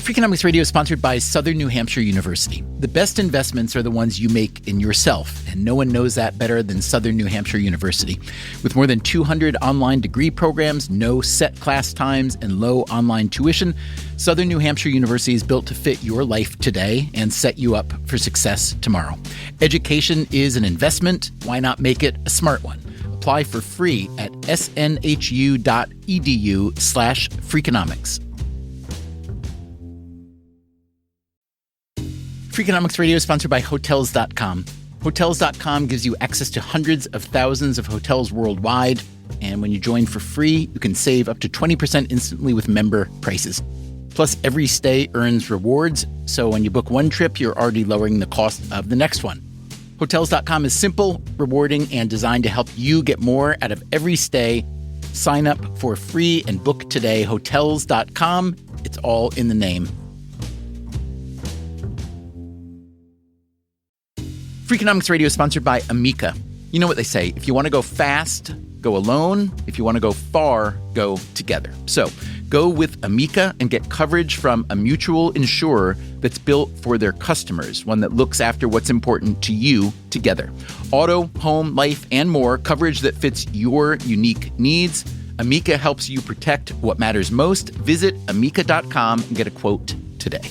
Freakonomics Radio is sponsored by Southern New Hampshire University. The best investments are the ones you make in yourself, and no one knows that better than Southern New Hampshire University. With more than 200 online degree programs, no set class times, and low online tuition, Southern New Hampshire University is built to fit your life today and set you up for success tomorrow. Education is an investment. Why not make it a smart one? Apply for free at snhu.edu/Freakonomics. Freakonomics Radio is sponsored by Hotels.com. Hotels.com gives you access to hundreds of thousands of hotels worldwide, and when you join for free, you can save up to 20% instantly with member prices. Plus, every stay earns rewards, so when you book one trip, you're already lowering the cost of the next one. Hotels.com is simple, rewarding, and designed to help you get more out of every stay. Sign up for free and book today. Hotels.com. It's all in the name. Freakonomics Radio is sponsored by Amica. You know what they say, if you want to go fast, go alone. If you want to go far, go together. So go with Amica and get coverage from a mutual insurer that's built for their customers, one that looks after what's important to you together. Auto, home, life, and more, coverage that fits your unique needs. Amica helps you protect what matters most. Visit amica.com and get a quote today.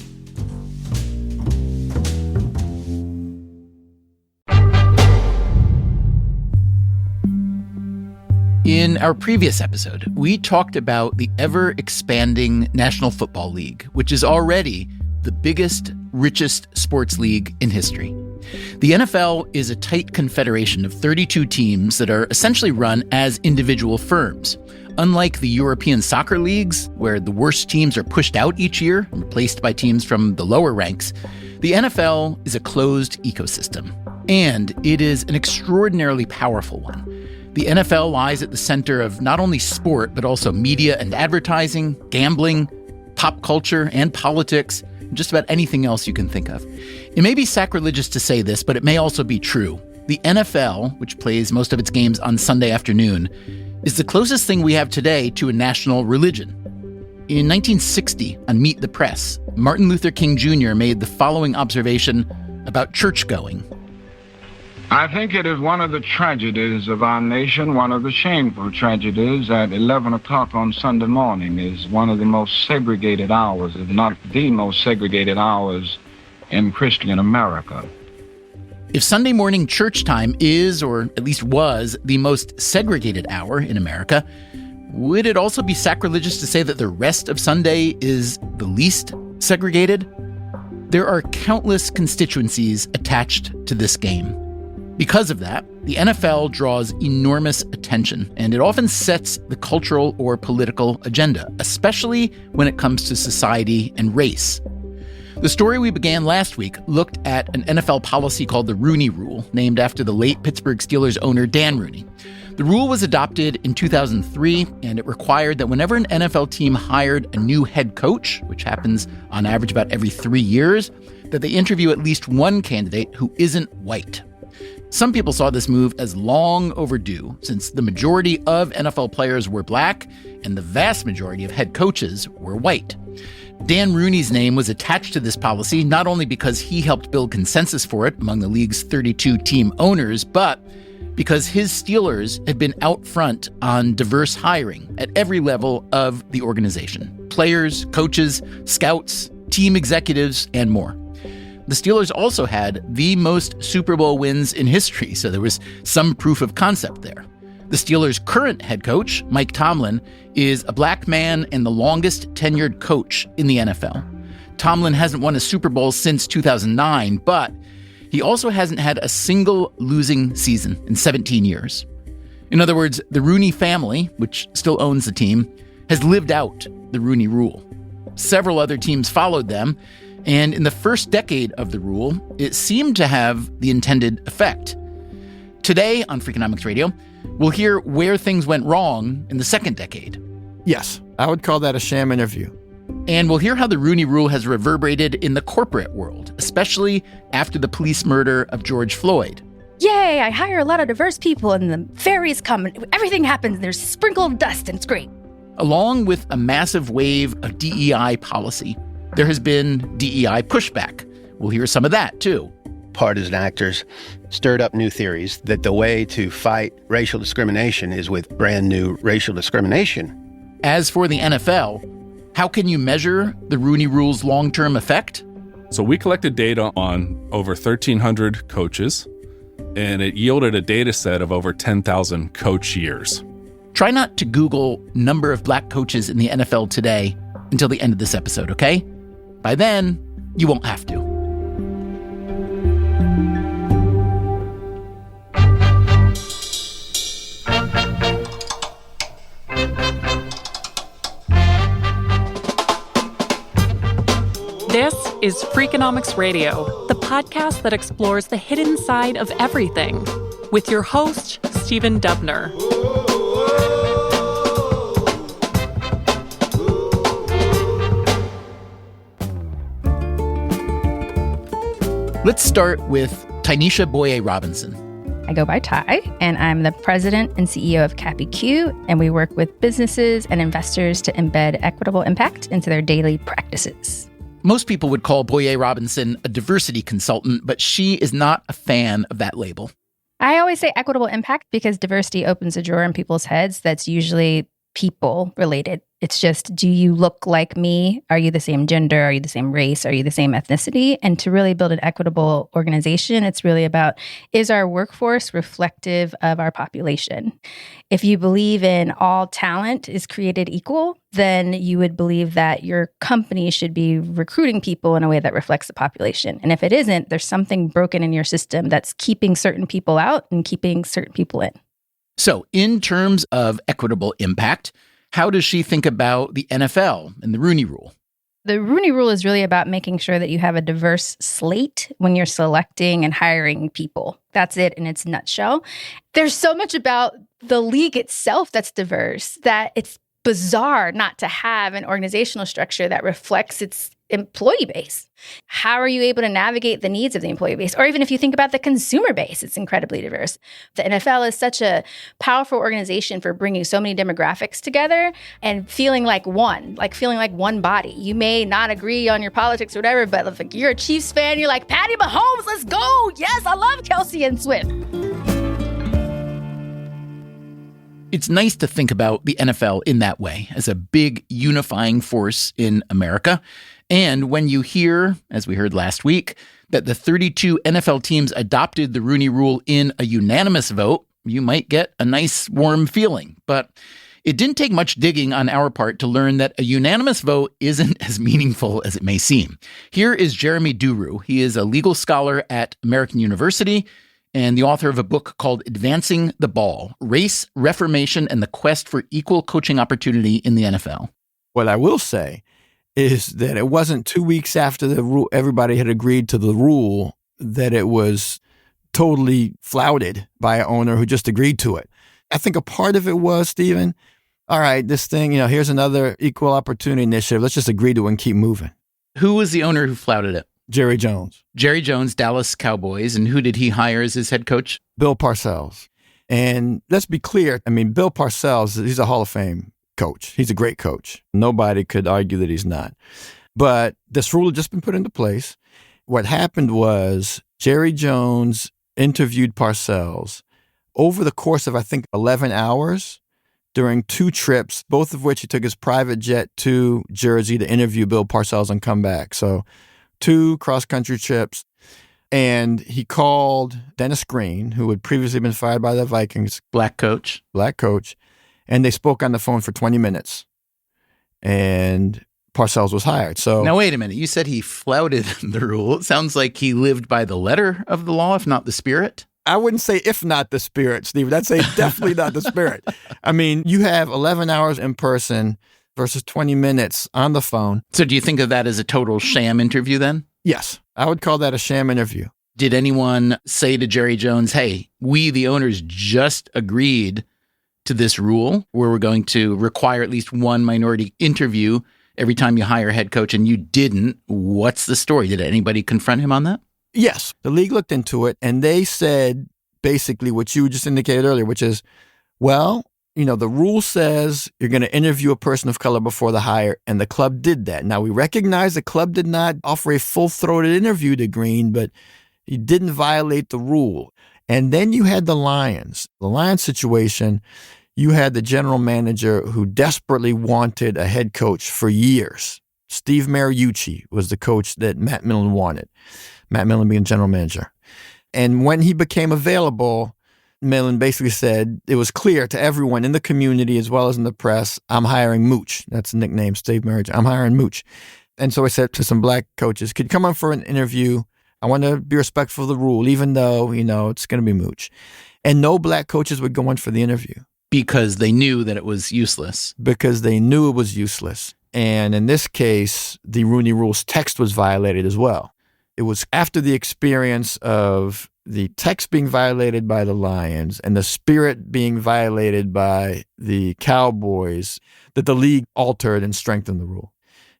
In our previous episode, we talked about the ever-expanding National Football League, which is already the biggest, richest sports league in history. The N.F.L. is a tight confederation of 32 teams that are essentially run as individual firms. Unlike the European soccer leagues, where the worst teams are pushed out each year and replaced by teams from the lower ranks, the NFL is a closed ecosystem, and it is an extraordinarily powerful one. The NFL lies at the center of not only sport, but also media and advertising, gambling, pop culture, and politics, and just about anything else you can think of. It may be sacrilegious to say this, but it may also be true. The NFL, which plays most of its games on Sunday afternoon, is the closest thing we have today to a national religion. In 1960, on Meet the Press, Martin Luther King Jr. made the following observation about church-going. I think it is one of the tragedies of our nation, one of the shameful tragedies, that 11 o'clock on Sunday morning is one of the most segregated hours, if not the most segregated hours in Christian America. If Sunday morning church time is, or at least was, the most segregated hour in America, would it also be sacrilegious to say that the rest of Sunday is the least segregated? There are countless constituencies attached to this game. Because of that, the NFL draws enormous attention, and it often sets the cultural or political agenda, especially when it comes to society and race. The story we began last week looked at an NFL policy called the Rooney Rule, named after the late Pittsburgh Steelers owner Dan Rooney. The rule was adopted in 2003, and it required that whenever an NFL team hired a new head coach, which happens on average about every 3 years, that they interview at least one candidate who isn't white. Some people saw this move as long overdue, since the majority of NFL players were black and the vast majority of head coaches were white. Dan Rooney's name was attached to this policy not only because he helped build consensus for it among the league's 32 team owners, but because his Steelers had been out front on diverse hiring at every level of the organization. Players, coaches, scouts, team executives, and more. The Steelers also had the most Super Bowl wins in history, so there was some proof of concept there. The Steelers' current head coach, Mike Tomlin, is a black man and the longest tenured coach in the NFL. Tomlin hasn't won a Super Bowl since 2009, but he also hasn't had a single losing season in 17 years. In other words, the Rooney family, which still owns the team, has lived out the Rooney Rule. Several other teams followed them, and in the first decade of the rule, it seemed to have the intended effect. Today on Freakonomics Radio, we'll hear where things went wrong in the second decade. Yes, I would call that a sham interview. And we'll hear how the Rooney Rule has reverberated in the corporate world, especially after the police murder of George Floyd. Yay, I hire a lot of diverse people and the fairies come and everything happens and there's sprinkled dust and it's great. Along with a massive wave of DEI policy, There has been DEI pushback. We'll hear some of that, too. Partisan actors stirred up new theories that the way to fight racial discrimination is with brand new racial discrimination. As for the NFL, how can you measure the Rooney Rule's long-term effect? So we collected data on over 1,300 coaches, and it yielded a data set of over 10,000 coach years. Try not to Google number of black coaches in the NFL today until the end of this episode, okay? By then, you won't have to. This is Freakonomics Radio, the podcast that explores the hidden side of everything, with your host, Stephen Dubner. Let's start with Tynesha Boye Robinson. I go by Ty, and I'm the president and CEO of CappyQ, and we work with businesses and investors to embed equitable impact into their daily practices. Most people would call Boye Robinson a diversity consultant, but she is not a fan of that label. I always say equitable impact because diversity opens a drawer in people's heads that's usually people related. It's just, do you look like me? Are you the same gender? Are you the same race? Are you the same ethnicity? And to really build an equitable organization, it's really about, is our workforce reflective of our population? If you believe in all talent is created equal, then you would believe that your company should be recruiting people in a way that reflects the population. And if it isn't, there's something broken in your system that's keeping certain people out and keeping certain people in. So, in terms of equitable impact, how does she think about the NFL and the Rooney Rule? The Rooney Rule is really about making sure that you have a diverse slate when you're selecting and hiring people. That's it in its nutshell. There's so much about the league itself that's diverse that it's bizarre not to have an organizational structure that reflects its employee base. How are you able to navigate the needs of the employee base? Or even if you think about the consumer base, it's incredibly diverse. The NFL is such a powerful organization for bringing so many demographics together and feeling like one body. You may not agree on your politics or whatever, but if you're a Chiefs fan, you're like, Patty Mahomes, let's go. Yes, I love Kelsey and Swift. It's nice to think about the NFL in that way, as a big unifying force in America. And when you hear, as we heard last week, that the 32 NFL teams adopted the Rooney Rule in a unanimous vote, you might get a nice warm feeling. But it didn't take much digging on our part to learn that a unanimous vote isn't as meaningful as it may seem. Here is Jeremy Duru. He is a legal scholar at American University and the author of a book called Advancing the Ball, Race, Reformation, and the Quest for Equal Coaching Opportunity in the NFL. What I will say is that it wasn't 2 weeks after the rule, everybody had agreed to the rule, that it was totally flouted by an owner who just agreed to it. I think a part of it was, Stephen, all right, this thing, here's another equal opportunity initiative. Let's just agree to it and keep moving. Who was the owner who flouted it? Jerry Jones. Jerry Jones, Dallas Cowboys. And who did he hire as his head coach? Bill Parcells. And let's be clear. Bill Parcells, he's a Hall of Fame coach. He's a great coach. Nobody could argue that he's not. But this rule had just been put into place. What happened was Jerry Jones interviewed Parcells over the course of, I think, 11 hours during 2 trips, both of which he took his private jet to Jersey to interview Bill Parcells and come back. So 2 cross-country trips. And he called Dennis Green, who had previously been fired by the Vikings. Black coach. And they spoke on the phone for 20 minutes. And Parcells was hired. So now, wait a minute. You said he flouted the rule. It sounds like he lived by the letter of the law, if not the spirit. I wouldn't say if not the spirit, Steve. I'd say definitely not the spirit. You have 11 hours in person versus 20 minutes on the phone. So do you think of that as a total sham interview then? Yes. I would call that a sham interview. Did anyone say to Jerry Jones, hey, we, the owners, just agreed to this rule where we're going to require at least one minority interview every time you hire a head coach, and you didn't? What's the story? Did anybody confront him on that? Yes. The league looked into it, and they said basically what you just indicated earlier, which is, well, The rule says you're going to interview a person of color before the hire, and the club did that. Now, we recognize the club did not offer a full-throated interview to Green, but he didn't violate the rule. And then you had the Lions. The Lions situation, you had the general manager who desperately wanted a head coach for years. Steve Mariucci was the coach that Matt Millen wanted. Matt Millen being general manager. And when he became available, Millen basically said it was clear to everyone in the community as well as in the press, I'm hiring Mooch. That's the nickname, Steve Mariucci. I'm hiring Mooch. And so I said to some black coaches, could you come on for an interview? I want to be respectful of the rule, even though, it's going to be Mooch. And no black coaches would go in for the interview. Because they knew that it was useless. Because they knew it was useless. And in this case, the Rooney Rule's text was violated as well. It was after the experience of the text being violated by the Lions and the spirit being violated by the Cowboys that the league altered and strengthened the rule.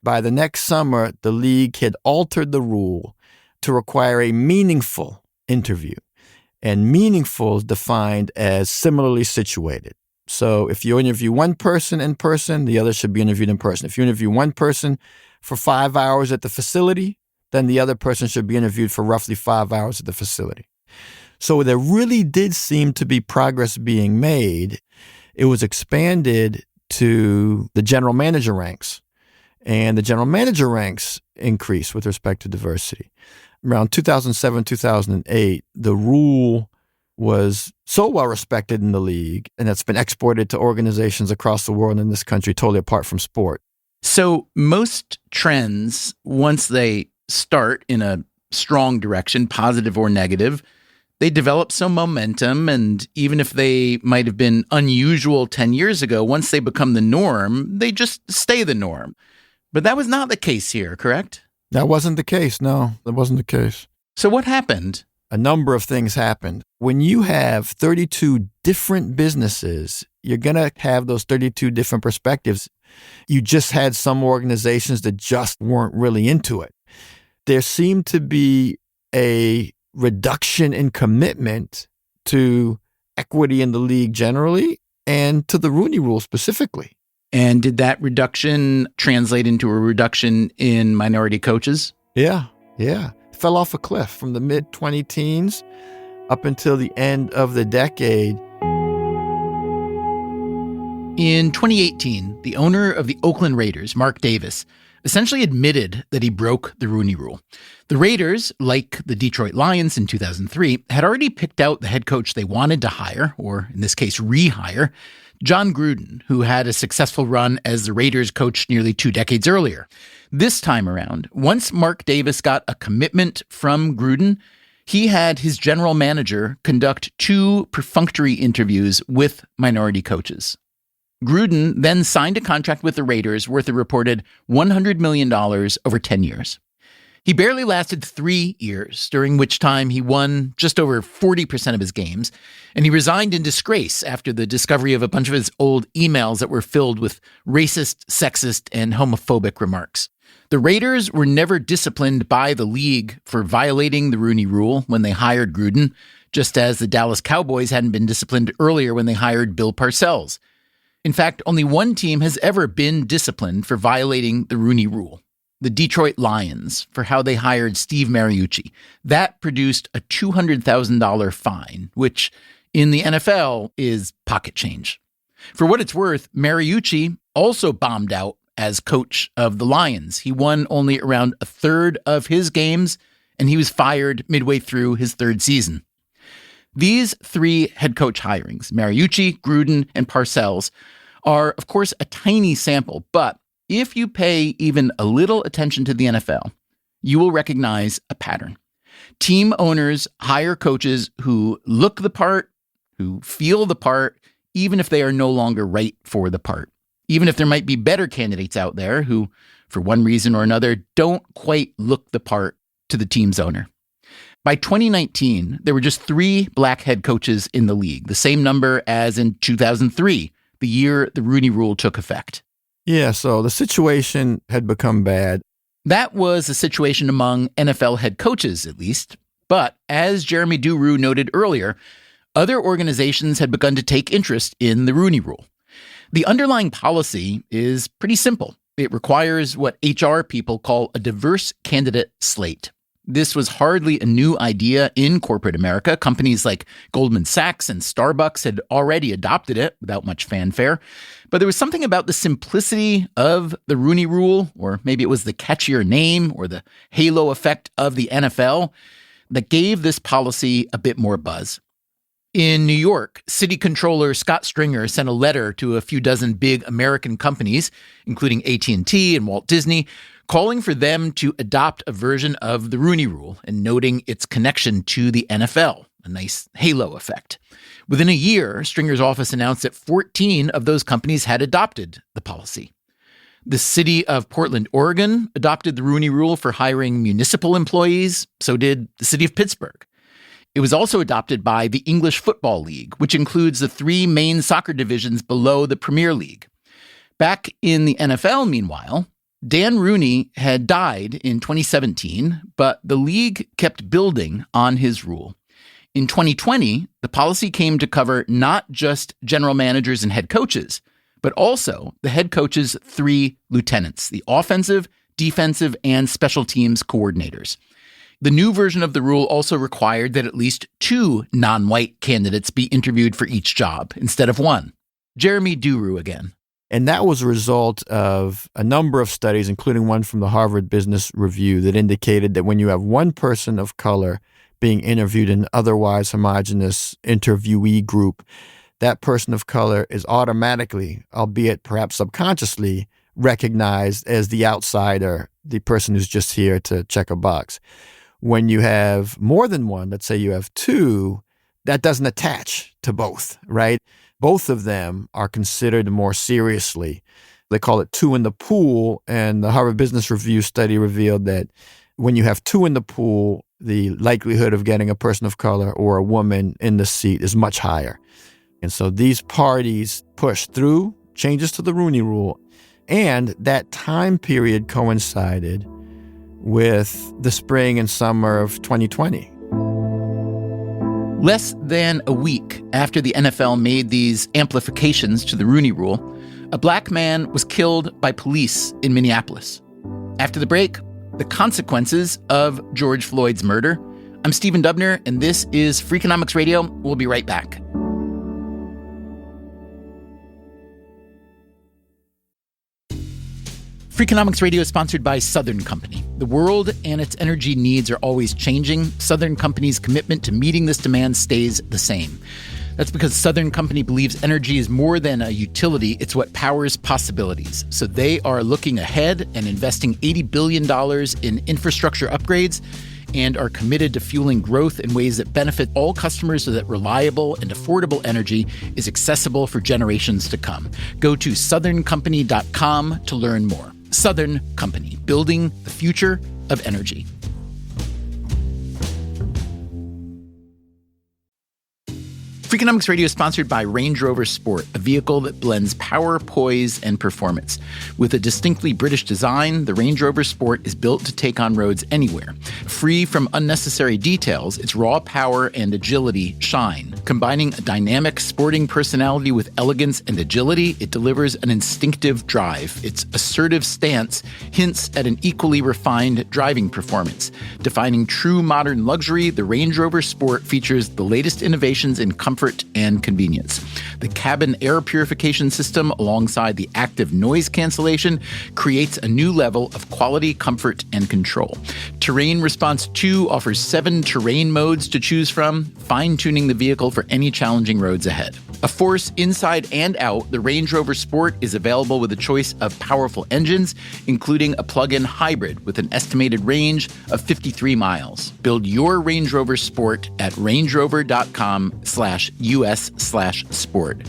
By the next summer, the league had altered the rule to require a meaningful interview. And meaningful is defined as similarly situated. So if you interview one person in person, the other should be interviewed in person. If you interview one person for 5 hours at the facility, then the other person should be interviewed for roughly 5 hours at the facility. So there really did seem to be progress being made. It was expanded to the general manager ranks, and the general manager ranks increased with respect to diversity. Around 2007, 2008, the rule was so well respected in the league, and it's been exported to organizations across the world and in this country, totally apart from sport. So most trends, once they start in a strong direction, positive or negative, they develop some momentum, and even if they might have been unusual 10 years ago, once they become the norm, they just stay the norm. But that was not the case here, correct? That wasn't the case, no. That wasn't the case. So what happened? A number of things happened. When you have 32 different businesses, you're going to have those 32 different perspectives. You just had some organizations that just weren't really into it. There seemed to be a reduction in commitment to equity in the league generally and to the Rooney Rule specifically. And did that reduction translate into a reduction in minority coaches? Yeah. It fell off a cliff from the mid-2010s up until the end of the decade. In 2018, the owner of the Oakland Raiders, Mark Davis, essentially admitted that he broke the Rooney Rule. The Raiders, like the Detroit Lions in 2003, had already picked out the head coach they wanted to hire, or in this case, rehire, John Gruden, who had a successful run as the Raiders coach nearly 2 decades earlier. This time around, once Mark Davis got a commitment from Gruden, he had his general manager conduct 2 perfunctory interviews with minority coaches. Gruden then signed a contract with the Raiders worth a reported $100 million over 10 years. He barely lasted 3 years, during which time he won just over 40% of his games, and he resigned in disgrace after the discovery of a bunch of his old emails that were filled with racist, sexist, and homophobic remarks. The Raiders were never disciplined by the league for violating the Rooney Rule when they hired Gruden, just as the Dallas Cowboys hadn't been disciplined earlier when they hired Bill Parcells. In fact, only one team has ever been disciplined for violating the Rooney Rule, the Detroit Lions, for how they hired Steve Mariucci. That produced a $200,000 fine, which in the NFL is pocket change. For what it's worth, Mariucci also bombed out as coach of the Lions. He won only around a third of his games, and he was fired midway through his 3rd season. These 3 head coach hirings, Mariucci, Gruden, and Parcells, are, of course, a tiny sample, but if you pay even a little attention to the NFL, you will recognize a pattern. Team owners hire coaches who look the part, who feel the part, even if they are no longer right for the part. Even if there might be better candidates out there who, for one reason or another, don't quite look the part to the team's owner. By 2019, there were just 3 black head coaches in the league, the same number as in 2003, the year the Rooney Rule took effect. Yeah, so the situation had become bad. That was a situation among NFL head coaches, at least. But as Jeremy Duru noted earlier, other organizations had begun to take interest in the Rooney Rule. The underlying policy is pretty simple. It requires what HR people call a diverse candidate slate. This was hardly a new idea in corporate America. Companies like Goldman Sachs and Starbucks had already adopted it without much fanfare. But there was something about the simplicity of the Rooney Rule, or maybe it was the catchier name or the halo effect of the NFL, that gave this policy a bit more buzz. In New York, City Controller Scott Stringer sent a letter to a few dozen big American companies, including AT&T and Walt Disney, calling for them to adopt a version of the Rooney Rule and noting its connection to the NFL, a nice halo effect. Within a year, Stringer's office announced that 14 of those companies had adopted the policy. The city of Portland, Oregon, adopted the Rooney Rule for hiring municipal employees. So did the city of Pittsburgh. It was also adopted by the English Football League, which includes the 3 main soccer divisions below the Premier League. Back in the NFL, meanwhile, Dan Rooney had died in 2017, but the league kept building on his rule. In 2020, the policy came to cover not just general managers and head coaches, but also the head coach's 3 lieutenants, the offensive, defensive, and special teams coordinators. The new version of the rule also required that at least 2 non-white candidates be interviewed for each job instead of 1. Jeremy Duru again. And that was a result of a number of studies, including one from the Harvard Business Review, that indicated that when you have one person of color being interviewed in an otherwise homogeneous interviewee group, that person of color is automatically, albeit perhaps subconsciously, recognized as the outsider, the person who's just here to check a box. When you have more than one, let's say you have 2, that doesn't attach to both, right? Both of them are considered more seriously. They call it 2 in the pool, and the Harvard Business Review study revealed that when you have 2 in the pool, the likelihood of getting a person of color or a woman in the seat is much higher. And so these parties pushed through changes to the Rooney Rule, and that time period coincided with the spring and summer of 2020. Less than a week after the NFL made these amplifications to the Rooney Rule, a black man was killed by police in Minneapolis. After the break, the consequences of George Floyd's murder. I'm Stephen Dubner, and this is Freakonomics Radio. We'll be right back. Freakonomics Radio is sponsored by Southern Company. The world and its energy needs are always changing. Southern Company's commitment to meeting this demand stays the same. That's because Southern Company believes energy is more than a utility, it's what powers possibilities. So they are looking ahead and investing $80 billion in infrastructure upgrades and are committed to fueling growth in ways that benefit all customers so that reliable and affordable energy is accessible for generations to come. Go to southerncompany.com to learn more. Southern Company, building the future of energy. Freakonomics Radio is sponsored by Range Rover Sport, a vehicle that blends power, poise, and performance. With a distinctly British design, the Range Rover Sport is built to take on roads anywhere. Free from unnecessary details, its raw power and agility shine. Combining a dynamic sporting personality with elegance and agility, it delivers an instinctive drive. Its assertive stance hints at an equally refined driving performance. Defining true modern luxury, the Range Rover Sport features the latest innovations in comfort and convenience. The cabin air purification system, alongside the active noise cancellation, creates a new level of quality, comfort, and control. Terrain Response 2 offers 7 terrain modes to choose from, fine-tuning the vehicle for any challenging roads ahead. A force inside and out, the Range Rover Sport is available with a choice of powerful engines, including a plug-in hybrid with an estimated range of 53 miles. Build your Range Rover Sport at rangerover.com/US/sport.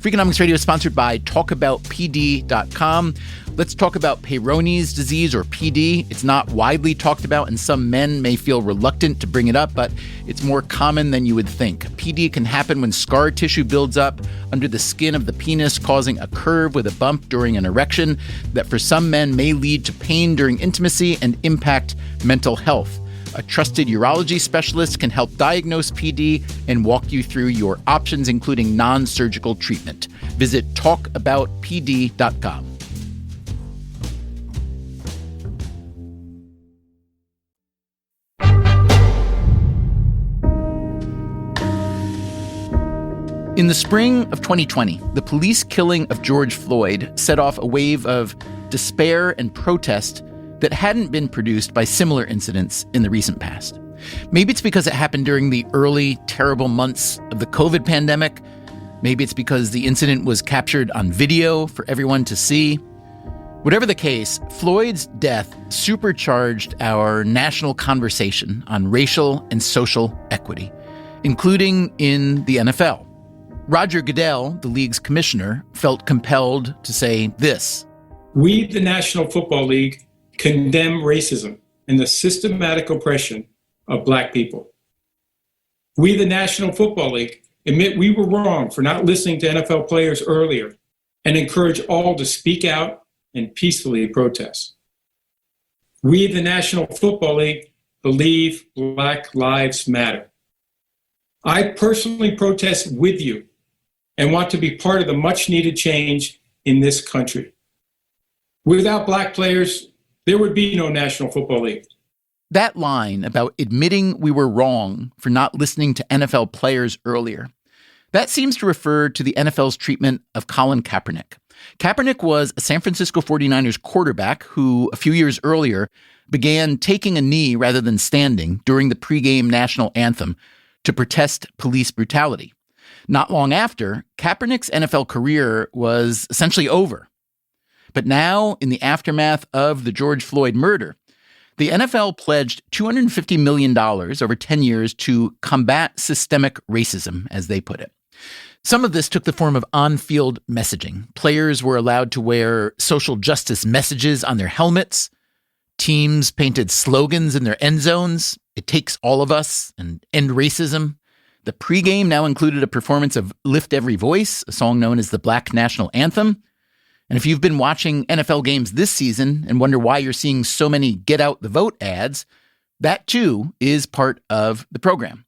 Freakonomics Radio is sponsored by TalkAboutPD.com. Let's talk about Peyronie's disease, or PD. It's not widely talked about, and some men may feel reluctant to bring it up, but it's more common than you would think. PD can happen when scar tissue builds up under the skin of the penis, causing a curve with a bump during an erection that for some men may lead to pain during intimacy and impact mental health. A trusted urology specialist can help diagnose PD and walk you through your options, including non-surgical treatment. Visit talkaboutpd.com. In the spring of 2020, the police killing of George Floyd set off a wave of despair and protest that hadn't been produced by similar incidents in the recent past. Maybe it's because it happened during the early, terrible months of the COVID pandemic. Maybe it's because the incident was captured on video for everyone to see. Whatever the case, Floyd's death supercharged our national conversation on racial and social equity, including in the N.F.L. Roger Goodell, the league's commissioner, felt compelled to say this. We, the National Football League, condemn racism and the systematic oppression of Black people. We, the National Football League, admit we were wrong for not listening to NFL players earlier and encourage all to speak out and peacefully protest. We, the National Football League, believe Black lives matter. I personally protest with you and want to be part of the much-needed change in this country. Without Black players, there would be no National Football League. That line about admitting we were wrong for not listening to NFL players earlier, that seems to refer to the NFL's treatment of Colin Kaepernick. Kaepernick was a San Francisco 49ers quarterback who, a few years earlier, began taking a knee rather than standing during the pregame national anthem to protest police brutality. Not long after, Kaepernick's NFL career was essentially over. But now, in the aftermath of the George Floyd murder, the NFL pledged $250 million over 10 years to combat systemic racism, as they put it. Some of this took the form of on-field messaging. Players were allowed to wear social justice messages on their helmets. Teams painted slogans in their end zones. It takes all of us and end racism. The pregame now included a performance of Lift Every Voice, a song known as the Black National Anthem. And if you've been watching NFL games this season and wonder why you're seeing so many Get Out the Vote ads, that too is part of the program.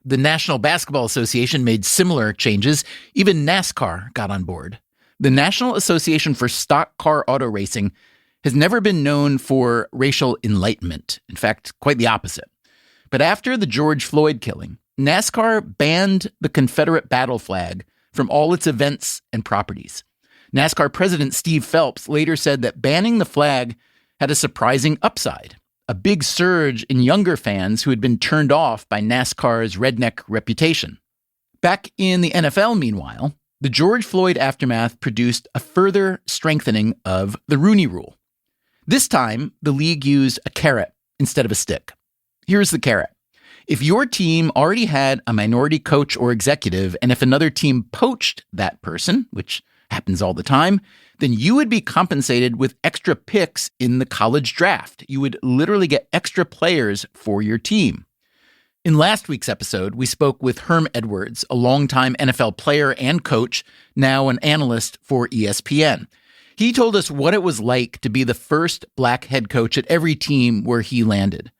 The National Basketball Association made similar changes. Even NASCAR got on board. The National Association for Stock Car Auto Racing has never been known for racial enlightenment. In fact, quite the opposite. But after the George Floyd killing, NASCAR banned the Confederate battle flag from all its events and properties. NASCAR President Steve Phelps later said that banning the flag had a surprising upside, a big surge in younger fans who had been turned off by NASCAR's redneck reputation. Back in the NFL, meanwhile, the George Floyd aftermath produced a further strengthening of the Rooney Rule. This time, the league used a carrot instead of a stick. Here's the carrot. If your team already had a minority coach or executive, and if another team poached that person, which happens all the time, then you would be compensated with extra picks in the college draft. You would literally get extra players for your team. In last week's episode, we spoke with Herm Edwards, a longtime NFL player and coach, now an analyst for ESPN. He told us what it was like to be the first Black head coach at every team where he landed.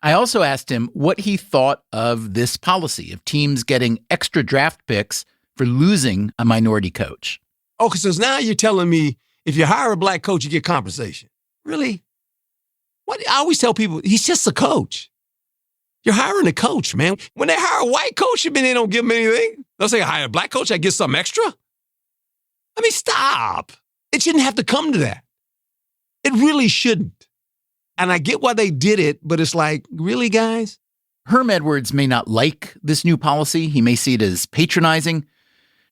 I also asked him what he thought of this policy of teams getting extra draft picks for losing a minority coach. Okay, so now you're telling me if you hire a Black coach, you get compensation. Really? What? I always tell people, he's just a coach. You're hiring a coach, man. When they hire a white coach, they don't give them anything. They'll say, I hire a Black coach, I get something extra? I mean, stop. It shouldn't have to come to that. It really shouldn't. And I get why they did it, but it's like, really, guys? Herm Edwards may not like this new policy. He may see it as patronizing.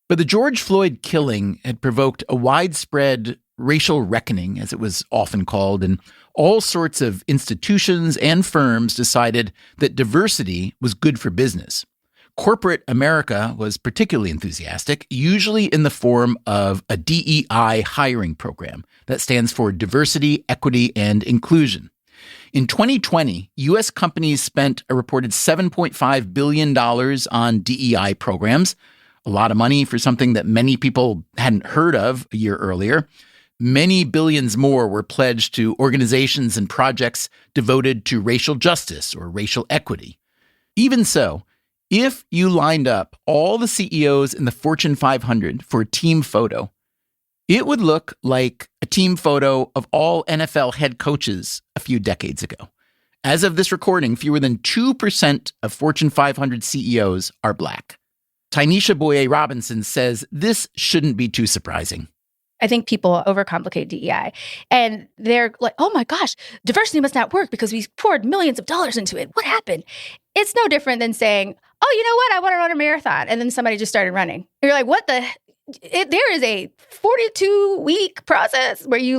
But the George Floyd killing had provoked a widespread racial reckoning, as it was often called, and all sorts of institutions and firms decided that diversity was good for business. Corporate America was particularly enthusiastic, usually in the form of a DEI hiring program that stands for Diversity, Equity, and Inclusion. In 2020, U.S. companies spent a reported $7.5 billion on DEI programs, a lot of money for something that many people hadn't heard of a year earlier. Many billions more were pledged to organizations and projects devoted to racial justice or racial equity. Even so, if you lined up all the CEOs in the Fortune 500 for a team photo, it would look like a team photo of all NFL head coaches a few decades ago. As of this recording, fewer than 2% of Fortune 500 CEOs are Black. Tynesha Boye Robinson says this shouldn't be too surprising. I think people overcomplicate DEI. And they're like, oh my gosh, diversity must not work because we poured millions of dollars into it. What happened? It's no different than saying, oh, you know what? I want to run a marathon. And then somebody just started running. And you're like, what the? There is a 42-week process where you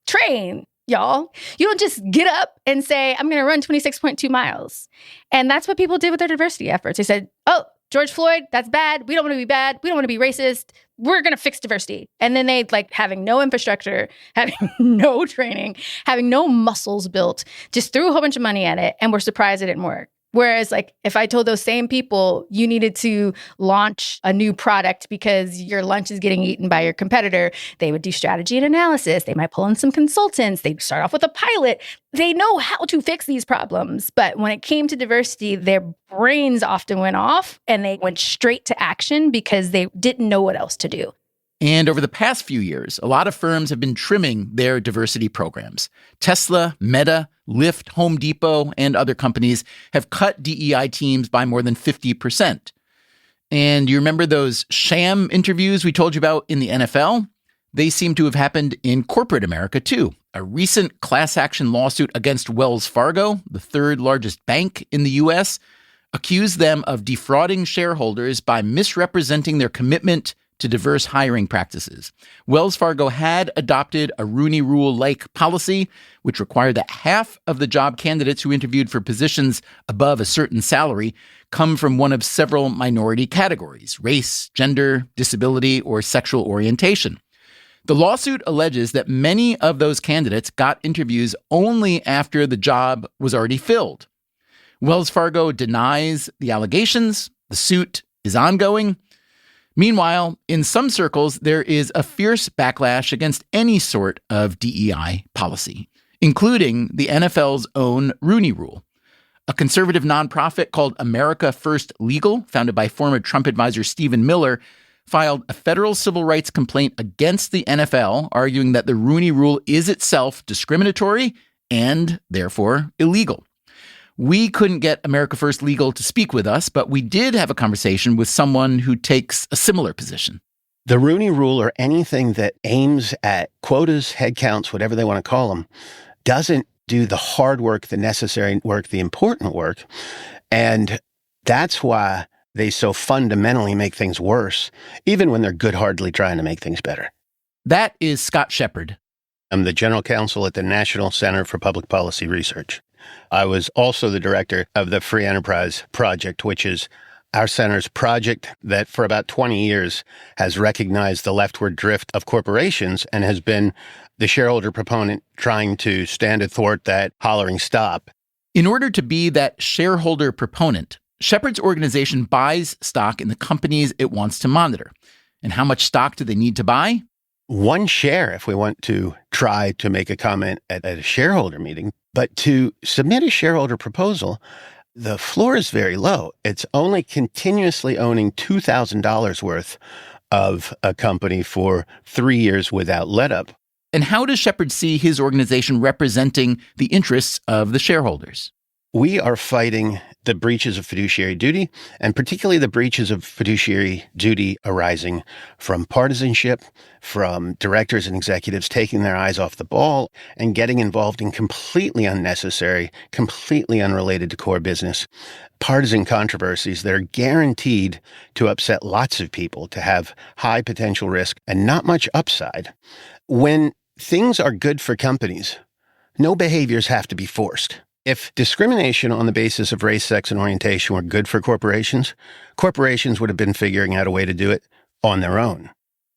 train, y'all. You don't just get up and say, I'm going to run 26.2 miles. And that's what people did with their diversity efforts. They said, oh, George Floyd, that's bad. We don't want to be bad. We don't want to be racist. We're going to fix diversity. And then they having no infrastructure, having no training, having no muscles built, just threw a whole bunch of money at it and were surprised it didn't work. Whereas if I told those same people you needed to launch a new product because your lunch is getting eaten by your competitor, they would do strategy and analysis. They might pull in some consultants. They'd start off with a pilot. They know how to fix these problems. But when it came to diversity, their brains often went off and they went straight to action because they didn't know what else to do. And over the past few years, a lot of firms have been trimming their diversity programs. Tesla, Meta, Lyft, Home Depot, and other companies have cut DEI teams by more than 50%. And you remember those sham interviews we told you about in the NFL? They seem to have happened in corporate America, too. A recent class action lawsuit against Wells Fargo, the third largest bank in the U.S., accused them of defrauding shareholders by misrepresenting their commitment to diverse hiring practices. Wells Fargo had adopted a Rooney Rule-like policy, which required that half of the job candidates who interviewed for positions above a certain salary come from one of several minority categories: race, gender, disability, or sexual orientation. The lawsuit alleges that many of those candidates got interviews only after the job was already filled. Wells Fargo denies the allegations. The suit is ongoing. Meanwhile, in some circles, there is a fierce backlash against any sort of DEI policy, including the NFL's own Rooney Rule. A conservative nonprofit called America First Legal, founded by former Trump advisor Stephen Miller, filed a federal civil rights complaint against the NFL, arguing that the Rooney Rule is itself discriminatory and therefore illegal. We couldn't get America First Legal to speak with us, but we did have a conversation with someone who takes a similar position. The Rooney Rule, or anything that aims at quotas, headcounts, whatever they want to call them, doesn't do the hard work, the necessary work, the important work. And that's why they so fundamentally make things worse, even when they're good-heartedly trying to make things better. That is Scott Shepard. I'm the general counsel at the National Center for Public Policy Research. I was also the director of the Free Enterprise Project, which is our center's project that for about 20 years has recognized the leftward drift of corporations and has been the shareholder proponent trying to stand athwart that hollering stop. In order to be that shareholder proponent, Shepard's organization buys stock in the companies it wants to monitor. And how much stock do they need to buy? One share if we want to try to make a comment at a shareholder meeting. But to submit a shareholder proposal, the floor is very low. It's only continuously owning $2,000 worth of a company for 3 years without let-up. And how does Shepard see his organization representing the interests of the shareholders? We are fighting the breaches of fiduciary duty, and particularly the breaches of fiduciary duty arising from partisanship, from directors and executives taking their eyes off the ball and getting involved in completely unnecessary, completely unrelated to core business, partisan controversies that are guaranteed to upset lots of people, to have high potential risk and not much upside. When things are good for companies, no behaviors have to be forced. If discrimination on the basis of race, sex, and orientation were good for corporations, corporations would have been figuring out a way to do it on their own.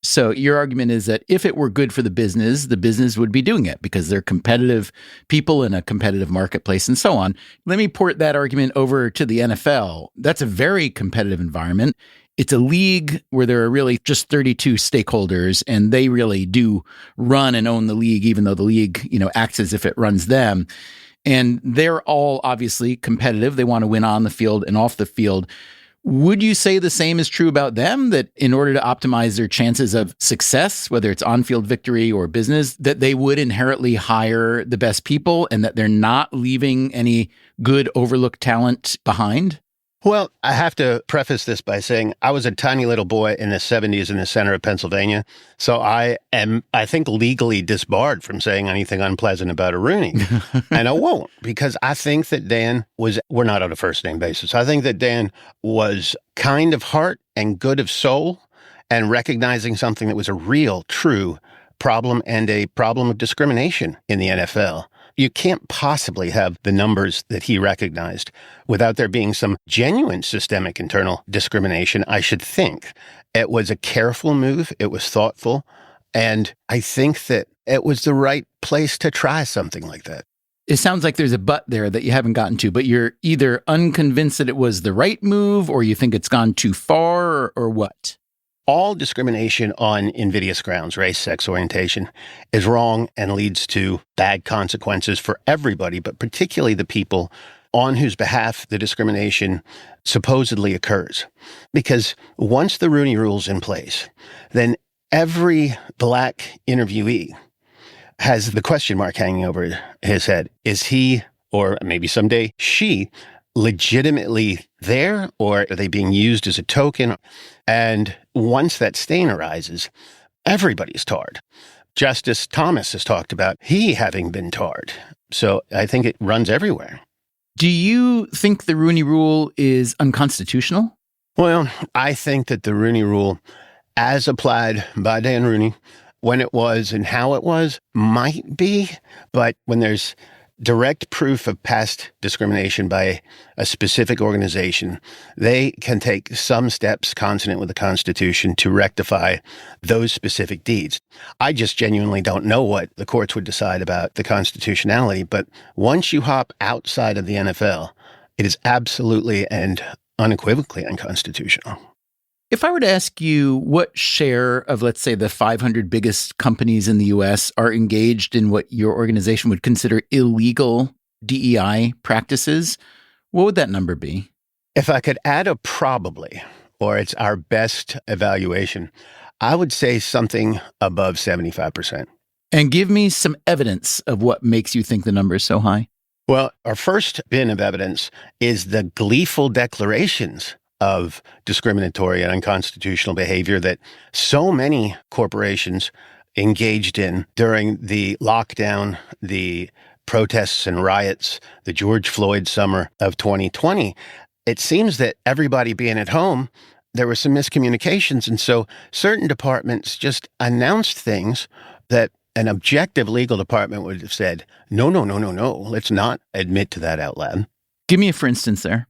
So your argument is that if it were good for the business would be doing it because they're competitive people in a competitive marketplace and so on. Let me port that argument over to the NFL. That's a very competitive environment. it's a league where there are really just 32 stakeholders, and they really do run and own the league, even though the league, acts as if it runs them. And they're all obviously competitive. They want to win on the field and off the field. Would you say the same is true about them, that in order to optimize their chances of success, whether it's on-field victory or business, that they would inherently hire the best people and that they're not leaving any good overlooked talent behind? Well, I have to preface this by saying I was a tiny little boy in the 70s in the center of Pennsylvania. So I am, I think, legally disbarred from saying anything unpleasant about a Rooney. And I won't, because I think that Dan was, we're not on a first name basis. I think that Dan was kind of heart and good of soul and recognizing something that was a real, true problem and a problem of discrimination in the NFL. You can't possibly have the numbers that he recognized without there being some genuine systemic internal discrimination, I should think. It was a careful move. It was thoughtful. And I think that it was the right place to try something like that. It sounds like there's a but there that you haven't gotten to, but you're either unconvinced that it was the right move or you think it's gone too far or what? All discrimination on invidious grounds, race, sex, orientation, is wrong and leads to bad consequences for everybody, but particularly the people on whose behalf the discrimination supposedly occurs. Because once the Rooney Rule's in place, then every black interviewee has the question mark hanging over his head. Is he, or maybe someday she, legitimately there, or are they being used as a token? And once that stain arises, everybody's tarred. Justice Thomas has talked about he having been tarred. So I think it runs everywhere. Do you think the Rooney Rule is unconstitutional? Well, I think that the Rooney Rule, as applied by Dan Rooney, when it was and how it was, might be. But when there's direct proof of past discrimination by a specific organization, they can take some steps consonant with the Constitution to rectify those specific deeds. I just genuinely don't know what the courts would decide about the constitutionality, but once you hop outside of the NFL, it is absolutely and unequivocally unconstitutional. If I were to ask you what share of, let's say, the 500 biggest companies in the U.S. are engaged in what your organization would consider illegal DEI practices, what would that number be? If I could add a probably, or it's our best evaluation, I would say something above 75%. And give me some evidence of what makes you think the number is so high. Well, our first bin of evidence is the gleeful declarations of discriminatory and unconstitutional behavior that so many corporations engaged in during the lockdown, the protests and riots, the George Floyd summer of 2020. It seems that everybody being at home, there were some miscommunications. And so certain departments just announced things that an objective legal department would have said, no, let's not admit to that out loud. Give me a for instance there.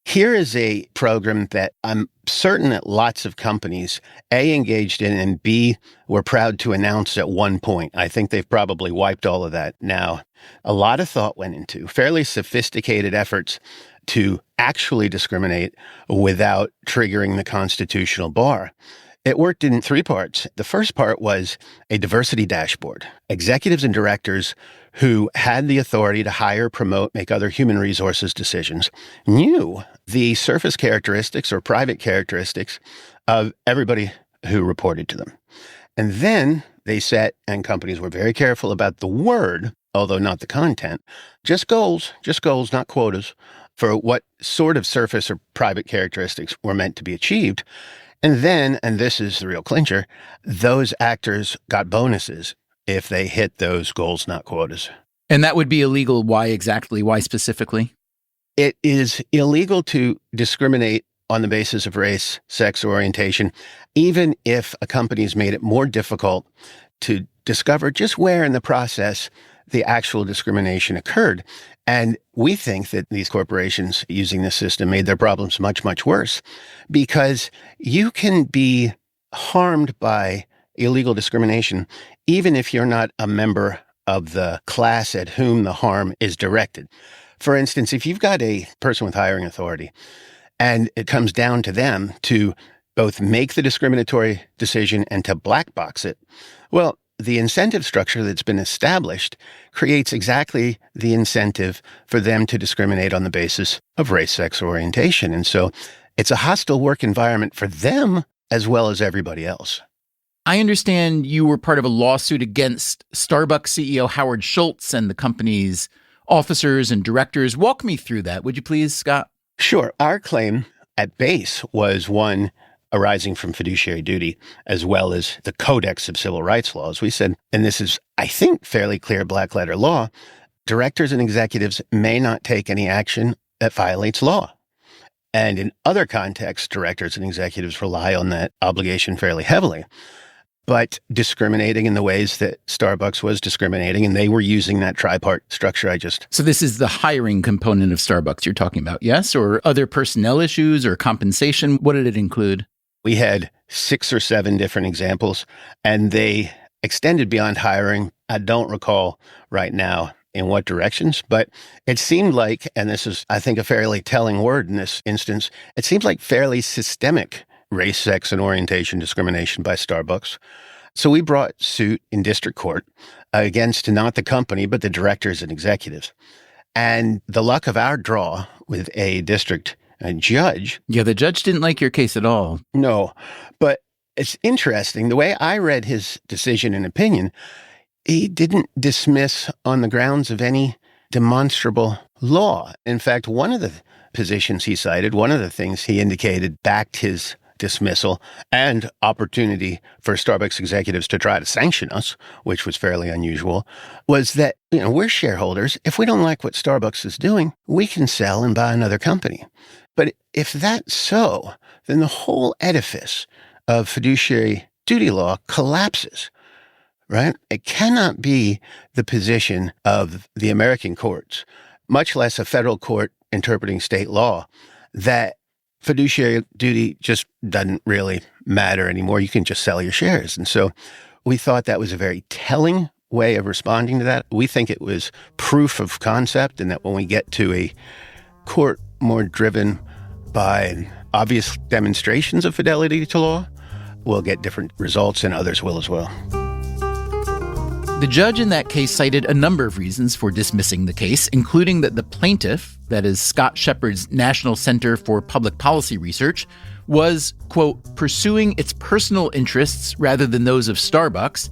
Here is a program that I'm certain that lots of companies, A, engaged in, and B, were proud to announce at one point. I think they've probably wiped all of that now. A lot of thought went into fairly sophisticated efforts to actually discriminate without triggering the constitutional bar. It worked in three parts. The first part was a diversity dashboard. Executives and directors who had the authority to hire, promote, make other human resources decisions knew the surface characteristics or private characteristics of everybody who reported to them. And then they set, and companies were very careful about the word, although not the content, just goals, not quotas, for what sort of surface or private characteristics were meant to be achieved. And then, and this is the real clincher, those actors got bonuses if they hit those goals, not quotas. And that would be illegal. Why exactly? Why specifically? It is illegal to discriminate on the basis of race, sex, or orientation, even if a company's made it more difficult to discover just where in the process the actual discrimination occurred. And we think that these corporations using this system made their problems much, much worse, because you can be harmed by illegal discrimination even if you're not a member of the class at whom the harm is directed. For instance, if you've got a person with hiring authority and it comes down to them to both make the discriminatory decision and to black box it, well, the incentive structure that's been established creates exactly the incentive for them to discriminate on the basis of race, sex, or orientation. And so it's a hostile work environment for them as well as everybody else. I understand you were part of a lawsuit against Starbucks CEO Howard Schultz and the company's officers and directors. Walk me through that, would you please, Scott? Sure. Our claim at base was one arising from fiduciary duty, as well as the Codex of Civil Rights laws. We said, and this is, I think, fairly clear black letter law, directors and executives may not take any action that violates law. And in other contexts, directors and executives rely on that obligation fairly heavily. But discriminating in the ways that Starbucks was discriminating, and they were using that tripart structure So this is the hiring component of Starbucks you're talking about, yes? Or other personnel issues or compensation? What did it include? We had 6 or 7 different examples, and they extended beyond hiring. I don't recall right now in what directions, but it seemed like, and this is, I think, a fairly telling word in this instance, it seems like fairly systemic race, sex, and orientation discrimination by Starbucks. So we brought suit in district court against not the company, but the directors and executives. And the luck of our draw with a district judge. Yeah, the judge didn't like your case at all. No, but it's interesting. The way I read his decision and opinion, he didn't dismiss on the grounds of any demonstrable law. In fact, one of the positions he cited, one of the things he indicated backed his dismissal and opportunity for Starbucks executives to try to sanction us, which was fairly unusual, was that, we're shareholders. If we don't like what Starbucks is doing, we can sell and buy another company. But if that's so, then the whole edifice of fiduciary duty law collapses, right? It cannot be the position of the American courts, much less a federal court interpreting state law, that fiduciary duty just doesn't really matter anymore. You can just sell your shares. And so we thought that was a very telling way of responding to that. We think it was proof of concept, and that when we get to a court more driven by obvious demonstrations of fidelity to law, we'll get different results, and others will as well. The judge in that case cited a number of reasons for dismissing the case, including that the plaintiff, that is Scott Shepard's National Center for Public Policy Research, was, quote, pursuing its personal interests rather than those of Starbucks,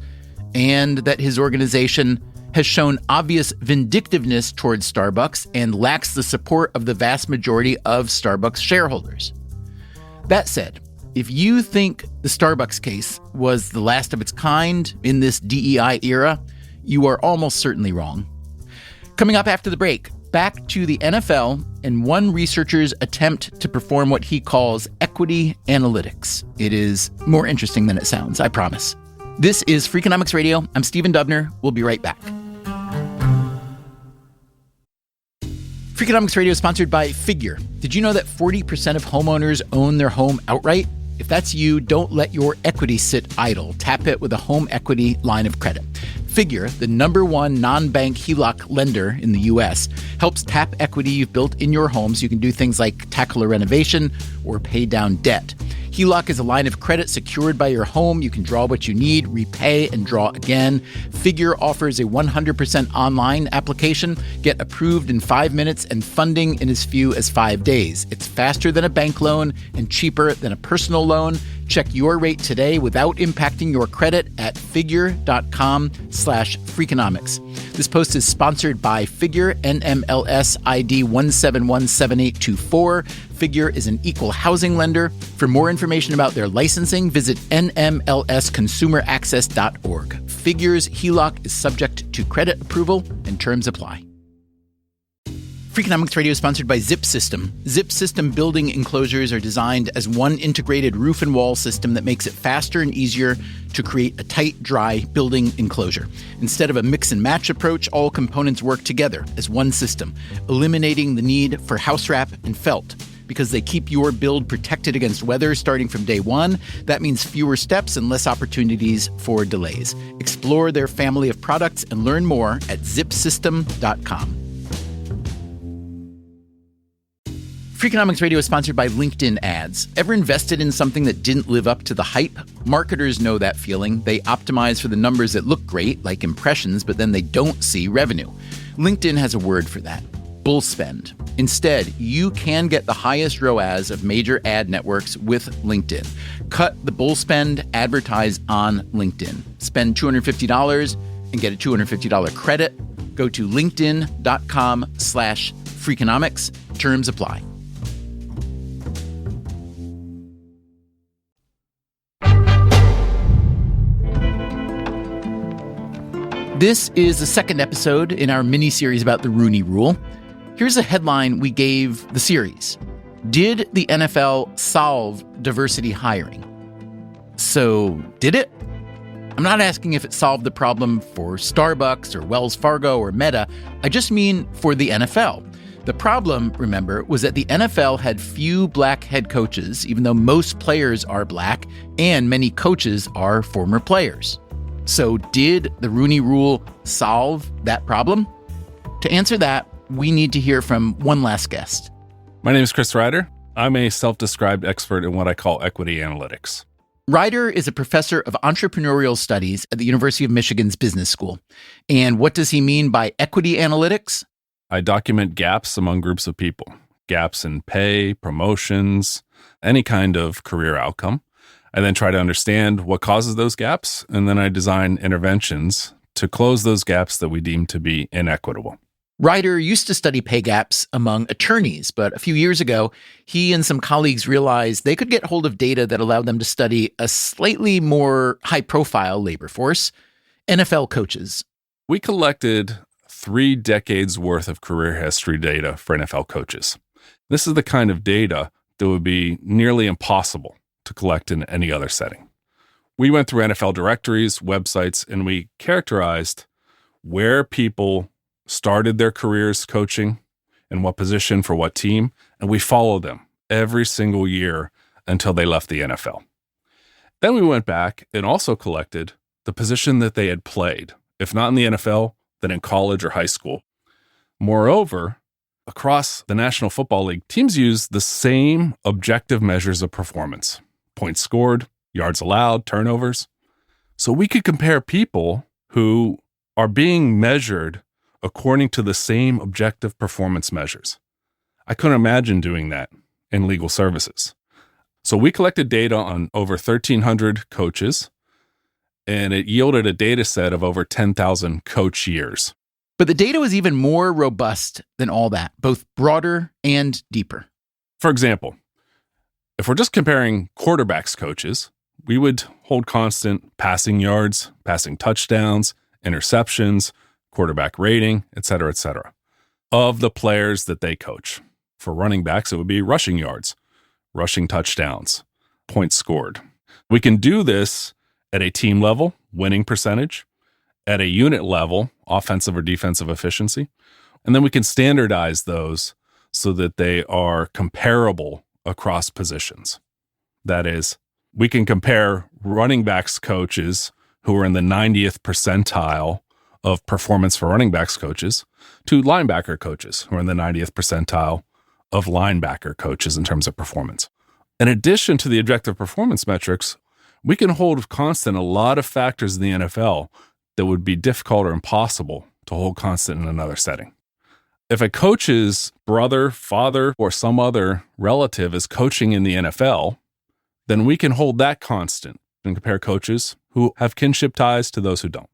and that his organization has shown obvious vindictiveness towards Starbucks and lacks the support of the vast majority of Starbucks shareholders. That said, if you think the Starbucks case was the last of its kind in this DEI era, you are almost certainly wrong. Coming up after the break, back to the NFL and one researcher's attempt to perform what he calls equity analytics. It is more interesting than it sounds, I promise. This is Freakonomics Radio. I'm Stephen Dubner. We'll be right back. Freakonomics Radio is sponsored by Figure. Did you know that 40% of homeowners own their home outright? If that's you, don't let your equity sit idle. Tap it with a home equity line of credit. Figure, the #1 non-bank HELOC lender in the U.S., helps tap equity you've built in your home so you can do things like tackle a renovation or pay down debt. HELOC is a line of credit secured by your home. You can draw what you need, repay, and draw again. Figure offers a 100% online application. Get approved in 5 minutes and funding in as few as 5 days. It's faster than a bank loan and cheaper than a personal loan. Check your rate today without impacting your credit at figure.com/Freakonomics. This post is sponsored by Figure, NMLS ID 1717824. Figure is an equal housing lender. For more information about their licensing, visit nmlsconsumeraccess.org. Figure's HELOC is subject to credit approval and terms apply. Freakonomics Radio is sponsored by Zip System. Zip System building enclosures are designed as one integrated roof and wall system that makes it faster and easier to create a tight, dry building enclosure. Instead of a mix and match approach, all components work together as one system, eliminating the need for house wrap and felt. Because they keep your build protected against weather starting from day one, that means fewer steps and less opportunities for delays. Explore their family of products and learn more at zipsystem.com. Freakonomics Radio is sponsored by LinkedIn ads. Ever invested in something that didn't live up to the hype? Marketers know that feeling. They optimize for the numbers that look great, like impressions, but then they don't see revenue. LinkedIn has a word for that: bull spend. Instead, you can get the highest ROAS of major ad networks with LinkedIn. Cut the bull spend, advertise on LinkedIn. Spend $250 and get a $250 credit. Go to linkedin.com/Freakonomics. Terms apply. This is the second episode in our mini-series about the Rooney Rule. Here's a headline we gave the series: Did the NFL solve diversity hiring? So, did it? I'm not asking if it solved the problem for Starbucks or Wells Fargo or Meta. I just mean for the NFL. The problem, remember, was that the NFL had few black head coaches, even though most players are black and many coaches are former players. So did the Rooney Rule solve that problem? To answer that, we need to hear from one last guest. My name is Chris Ryder. I'm a self-described expert in what I call equity analytics. Ryder is a professor of entrepreneurial studies at the University of Michigan's Business School. And what does he mean by equity analytics? I document gaps among groups of people, gaps in pay, promotions, any kind of career outcome. I then try to understand what causes those gaps, and then I design interventions to close those gaps that we deem to be inequitable. Ryder used to study pay gaps among attorneys, but a few years ago, he and some colleagues realized they could get hold of data that allowed them to study a slightly more high-profile labor force: NFL coaches. We collected 3 decades worth of career history data for NFL coaches. This is the kind of data that would be nearly impossible to collect in any other setting. We went through NFL directories, websites, and we characterized where people started their careers coaching and what position for what team, and we followed them every single year until they left the NFL. Then we went back and also collected the position that they had played, if not in the NFL, then in college or high school. Moreover, across the National Football League, teams use the same objective measures of performance: points scored, yards allowed, turnovers. So we could compare people who are being measured according to the same objective performance measures. I couldn't imagine doing that in legal services. So we collected data on over 1,300 coaches, and it yielded a data set of over 10,000 coach years. But the data was even more robust than all that, both broader and deeper. For example, if we're just comparing quarterbacks coaches, we would hold constant passing yards, passing touchdowns, interceptions, quarterback rating, et cetera, of the players that they coach. For running backs, it would be rushing yards, rushing touchdowns, points scored. We can do this at a team level, winning percentage, at a unit level, offensive or defensive efficiency, and then we can standardize those so that they are comparable across positions. That is, we can compare running backs coaches who are in the 90th percentile of performance for running backs coaches to linebacker coaches who are in the 90th percentile of linebacker coaches in terms of performance. In addition to the objective performance metrics, we can hold constant a lot of factors in the NFL that would be difficult or impossible to hold constant in another setting. If a coach's brother, father, or some other relative is coaching in the NFL, then we can hold that constant and compare coaches who have kinship ties to those who don't.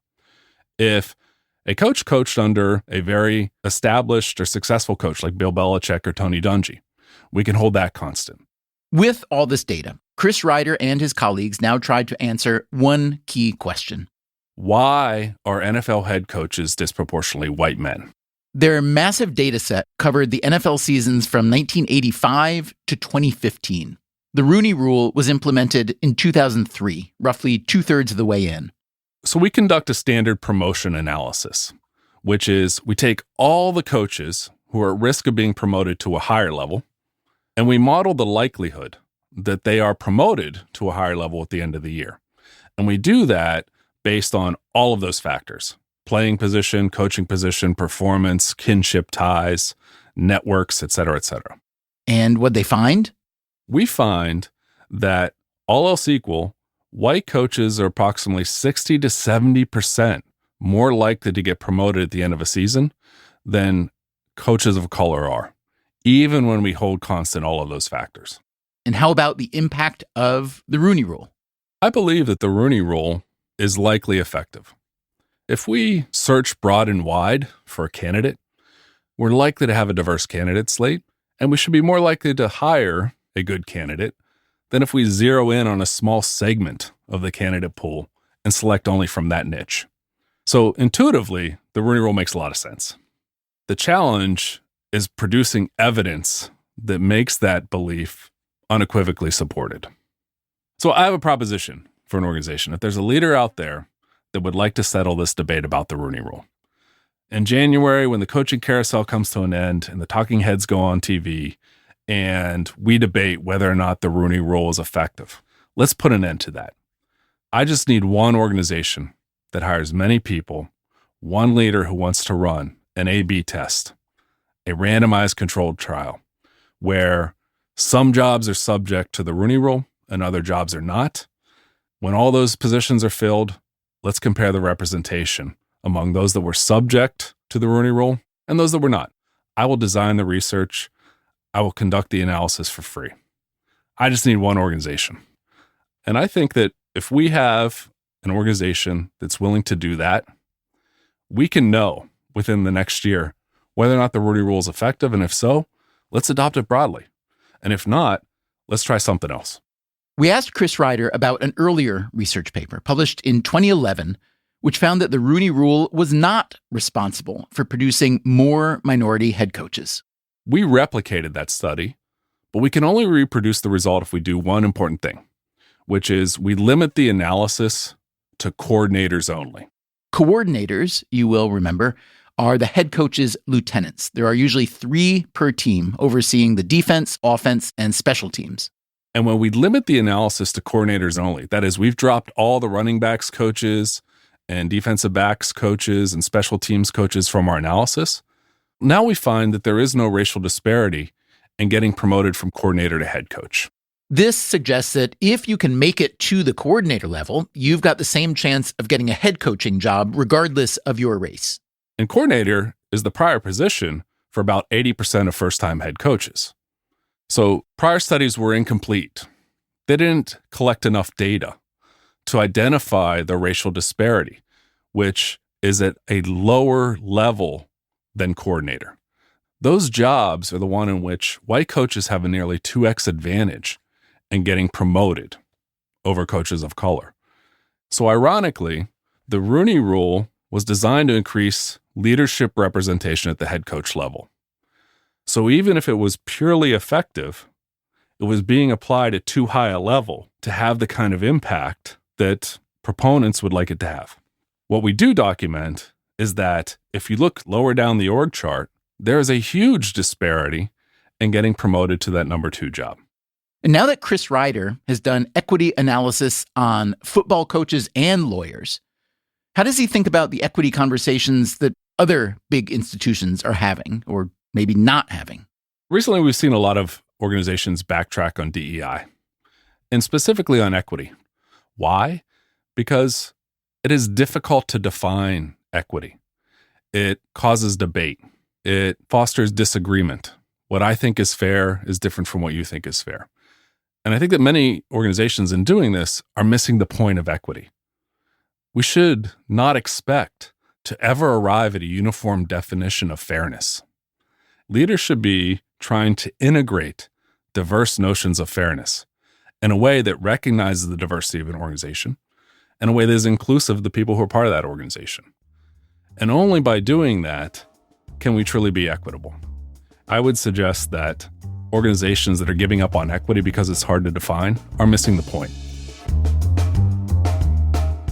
If a coach coached under a very established or successful coach like Bill Belichick or Tony Dungy, we can hold that constant. With all this data, Chris Ryder and his colleagues now tried to answer one key question. Why are NFL head coaches disproportionately white men? Their massive data set covered the NFL seasons from 1985 to 2015. The Rooney Rule was implemented in 2003, roughly 2/3 of the way in. So we conduct a standard promotion analysis, which is we take all the coaches who are at risk of being promoted to a higher level, and we model the likelihood that they are promoted to a higher level at the end of the year. And we do that based on all of those factors: playing position, coaching position, performance, kinship ties, networks, et cetera, et cetera. And what'd they find? We find that all else equal, white coaches are approximately 60 to 70% more likely to get promoted at the end of a season than coaches of color are, even when we hold constant all of those factors. And how about the impact of the Rooney Rule? I believe that the Rooney Rule is likely effective. If we search broad and wide for a candidate, we're likely to have a diverse candidate slate, and we should be more likely to hire a good candidate than if we zero in on a small segment of the candidate pool and select only from that niche. So intuitively, the Rooney Rule makes a lot of sense. The challenge is producing evidence that makes that belief unequivocally supported. So I have a proposition for an organization. If there's a leader out there that would like to settle this debate about the Rooney Rule, in January, when the coaching carousel comes to an end and the talking heads go on TV and we debate whether or not the Rooney Rule is effective, let's put an end to that. I just need one organization that hires many people, one leader who wants to run an A/B test, a randomized controlled trial, where some jobs are subject to the Rooney Rule and other jobs are not. When all those positions are filled, let's compare the representation among those that were subject to the Rooney Rule and those that were not. I will design the research. I will conduct the analysis for free. I just need one organization. And I think that if we have an organization that's willing to do that, we can know within the next year whether or not the Rooney Rule is effective. And if so, let's adopt it broadly. And if not, let's try something else. We asked Chris Ryder about an earlier research paper published in 2011, which found that the Rooney Rule was not responsible for producing more minority head coaches. We replicated that study, but we can only reproduce the result if we do one important thing, which is we limit the analysis to coordinators only. Coordinators, you will remember, are the head coach's lieutenants. There are usually 3 per team overseeing the defense, offense, and special teams. And when we limit the analysis to coordinators only, that is, we've dropped all the running backs coaches and defensive backs coaches and special teams coaches from our analysis, now we find that there is no racial disparity in getting promoted from coordinator to head coach. This suggests that if you can make it to the coordinator level, you've got the same chance of getting a head coaching job regardless of your race. And coordinator is the prior position for about 80% of first-time head coaches. So prior studies were incomplete. They didn't collect enough data to identify the racial disparity, which is at a lower level than coordinator. Those jobs are the one in which white coaches have a nearly 2x advantage in getting promoted over coaches of color. So ironically, the Rooney Rule was designed to increase leadership representation at the head coach level. So even if it was purely effective, it was being applied at too high a level to have the kind of impact that proponents would like it to have. What we do document is that if you look lower down the org chart, there is a huge disparity in getting promoted to that number 2 job. And now that Chris Ryder has done equity analysis on football coaches and lawyers, how does he think about the equity conversations that other big institutions are having or maybe not having? Recently, we've seen a lot of organizations backtrack on DEI, and specifically on equity. Why? Because it is difficult to define equity. It causes debate. It fosters disagreement. What I think is fair is different from what you think is fair. And I think that many organizations in doing this are missing the point of equity. We should not expect to ever arrive at a uniform definition of fairness. Leaders should be trying to integrate diverse notions of fairness in a way that recognizes the diversity of an organization, in a way that is inclusive of the people who are part of that organization. And only by doing that can we truly be equitable. I would suggest that organizations that are giving up on equity because it's hard to define are missing the point.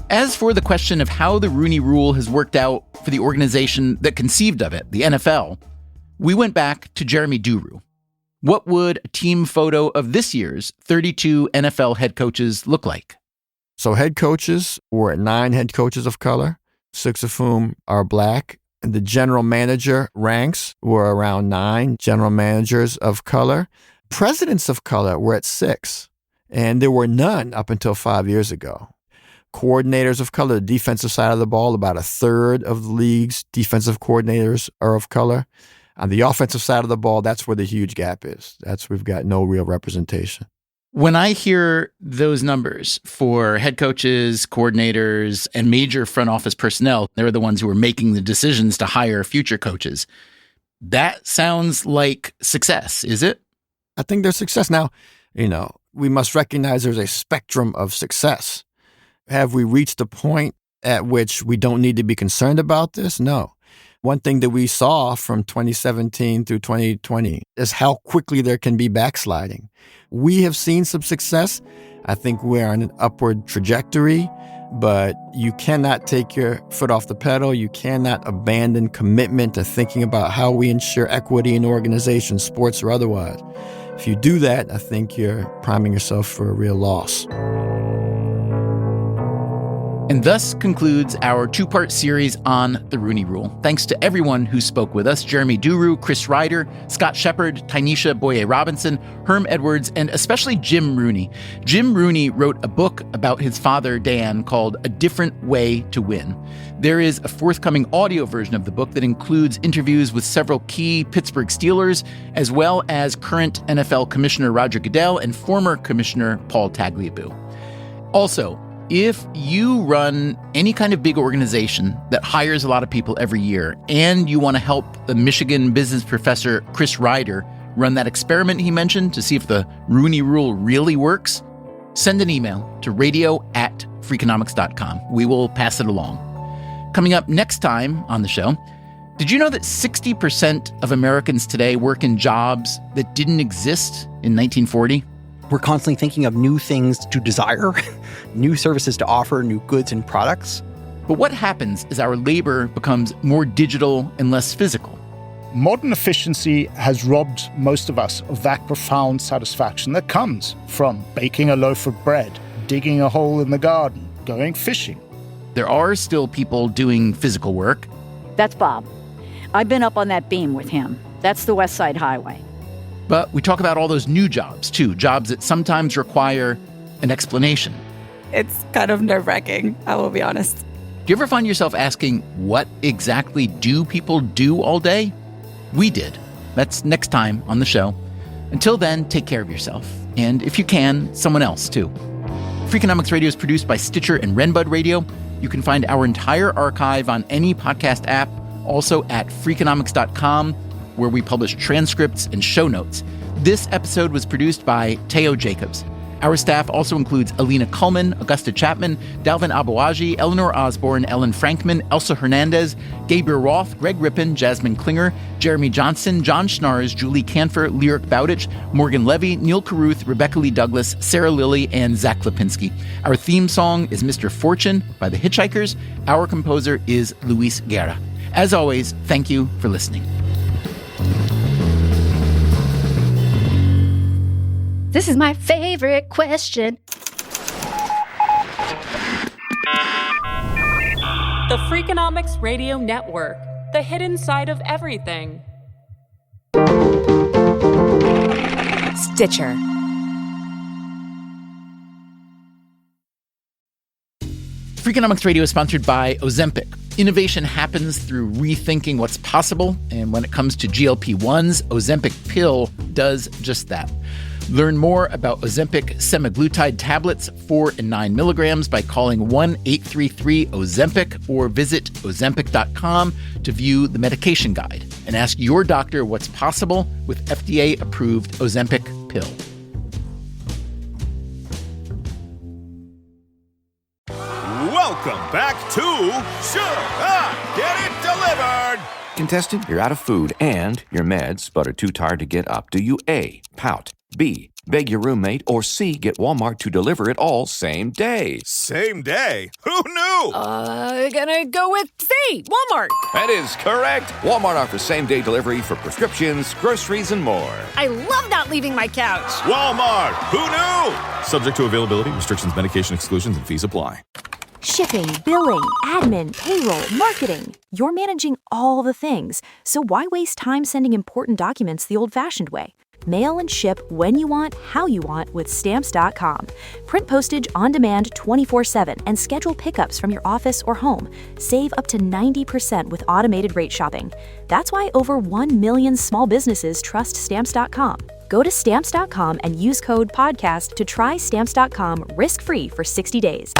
As for the question of how the Rooney Rule has worked out for the organization that conceived of it, the NFL, we went back to Jeremy Duru. What would a team photo of this year's 32 NFL head coaches look like? So head coaches were 9 head coaches of color, 6 of whom are black. And the general manager ranks were around 9 general managers of color. Presidents of color were at 6, and there were none up until 5 years ago. Coordinators of color, the defensive side of the ball, about a third of the league's defensive coordinators are of color. On the offensive side of the ball, that's where the huge gap is. We've got no real representation. When I hear those numbers for head coaches, coordinators, and major front office personnel, they're the ones who are making the decisions to hire future coaches. That sounds like success, is it? I think there's success. Now, we must recognize there's a spectrum of success. Have we reached a point at which we don't need to be concerned about this? No. One thing that we saw from 2017 through 2020 is how quickly there can be backsliding. We have seen some success. I think we're on an upward trajectory, but you cannot take your foot off the pedal. You cannot abandon commitment to thinking about how we ensure equity in organizations, sports or otherwise. If you do that, I think you're priming yourself for a real loss. And thus concludes our 2-part series on the Rooney Rule. Thanks to everyone who spoke with us: Jeremy Duru, Chris Ryder, Scott Shepard, Tynesha Boye-Robinson, Herm Edwards, and especially Jim Rooney. Jim Rooney wrote a book about his father, Dan, called A Different Way to Win. There is a forthcoming audio version of the book that includes interviews with several key Pittsburgh Steelers, as well as current NFL Commissioner Roger Goodell and former Commissioner Paul Tagliabue. Also, if you run any kind of big organization that hires a lot of people every year and you want to help the Michigan business professor Chris Ryder run that experiment he mentioned to see if the Rooney Rule really works, send an email to radio@freakonomics.com. We will pass it along. Coming up next time on the show, did you know that 60% of Americans today work in jobs that didn't exist in 1940? We're constantly thinking of new things to desire, new services to offer, new goods and products. But what happens as our labor becomes more digital and less physical? Modern efficiency has robbed most of us of that profound satisfaction that comes from baking a loaf of bread, digging a hole in the garden, going fishing. There are still people doing physical work. That's Bob. I've been up on that beam with him. That's the West Side Highway. But we talk about all those new jobs, too, jobs that sometimes require an explanation. It's kind of nerve-wracking, I will be honest. Do you ever find yourself asking, what exactly do people do all day? We did. That's next time on the show. Until then, take care of yourself. And if you can, someone else, too. Freakonomics Radio is produced by Stitcher and Renbud Radio. You can find our entire archive on any podcast app, also at freakonomics.com, where we publish transcripts and show notes. This episode was produced by Teo Jacobs. Our staff also includes Alina Kuhlman, Augusta Chapman, Dalvin Abuaji, Eleanor Osborne, Ellen Frankman, Elsa Hernandez, Gabriel Roth, Greg Rippin, Jasmine Klinger, Jeremy Johnson, John Schnars, Julie Canfer, Lyric Bowditch, Morgan Levy, Neil Carruth, Rebecca Lee Douglas, Sarah Lilly, and Zach Lipinski. Our theme song is Mr. Fortune by the Hitchhikers. Our composer is Luis Guerra. As always, thank you for listening. This is my favorite question. The Freakonomics Radio Network, the hidden side of everything. Stitcher. Freakonomics Radio is sponsored by Ozempic. Innovation happens through rethinking what's possible, and when it comes to GLP-1s, Ozempic pill does just that. Learn more about Ozempic semaglutide tablets, 4 and 9 milligrams, by calling 1-833-OZEMPIC or visit Ozempic.com to view the medication guide and ask your doctor what's possible with FDA-approved Ozempic pill. Welcome back to Should I Get It Delivered? Contestant, you're out of food and your meds, but are too tired to get up. Do you A, pout, B, beg your roommate, or C, get Walmart to deliver it all same day? Same day? Who knew? Gonna go with C, Walmart. That is correct. Walmart offers same-day delivery for prescriptions, groceries, and more. I love not leaving my couch. Walmart. Who knew? Subject to availability, restrictions, medication exclusions, and fees apply. Shipping, billing, admin, payroll, marketing. You're managing all the things, so why waste time sending important documents the old-fashioned way? Mail and ship when you want, how you want with Stamps.com. Print postage on demand 24/7 and schedule pickups from your office or home. Save up to 90% with automated rate shopping. That's why over 1 million small businesses trust Stamps.com. Go to Stamps.com and use code PODCAST to try Stamps.com risk-free for 60 days.